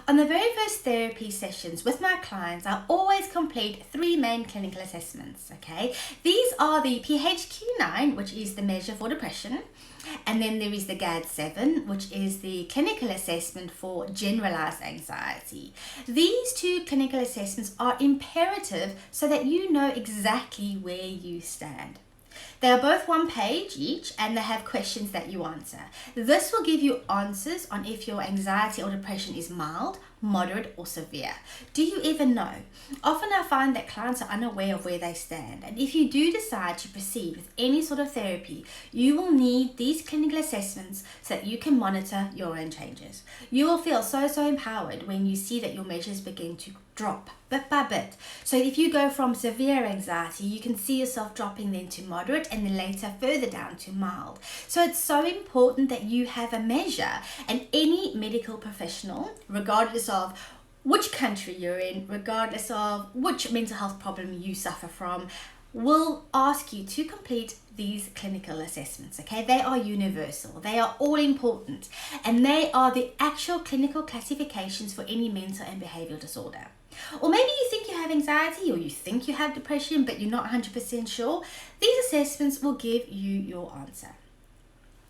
On the very first therapy sessions with my clients, I always complete 3 main clinical assessments, okay? These are the PHQ-9, which is the measure for depression, and then there is the GAD-7, which is the clinical assessment for generalized anxiety. These 2 clinical assessments are imperative so that you know exactly where you stand. They are both 1 page each, and they have questions that you answer. This will give you answers on if your anxiety or depression is mild, moderate, or severe. Do you even know? Often I find that clients are unaware of where they stand, and if you do decide to proceed with any sort of therapy, you will need these clinical assessments so that you can monitor your own changes. You will feel so empowered when you see that your measures begin to drop bit by bit. So if you go from severe anxiety, you can see yourself dropping then to moderate, and then later further down to mild. So it's so important that you have a measure, and any medical professional, regardless of which country you're in, regardless of which mental health problem you suffer from, will ask you to complete these clinical assessments, okay? They are universal, they are all important, and they are the actual clinical classifications for any mental and behavioral disorder. Or maybe you think you have anxiety, or you think you have depression, but you're not 100% sure. These assessments will give you your answer.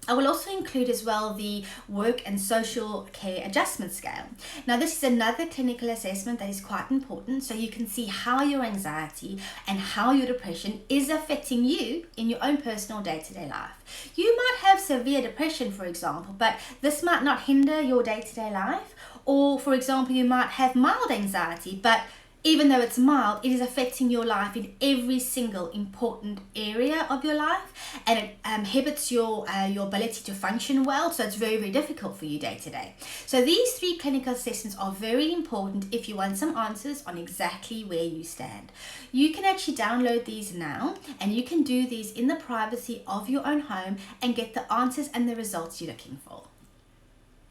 I will also include as well the Work and Social Care Adjustment Scale. Now, this is another clinical assessment that is quite important, so you can see how your anxiety and how your depression is affecting you in your own personal day-to-day life. You might have severe depression, for example, but this might not hinder your day-to-day life. Or, for example, you might have mild anxiety, but even though it's mild, it is affecting your life in every single important area of your life, and it inhibits your ability to function well, so it's very difficult for you day to day. So these 3 clinical assessments are very important if you want some answers on exactly where you stand. You can actually download these now, and you can do these in the privacy of your own home and get the answers and the results you're looking for.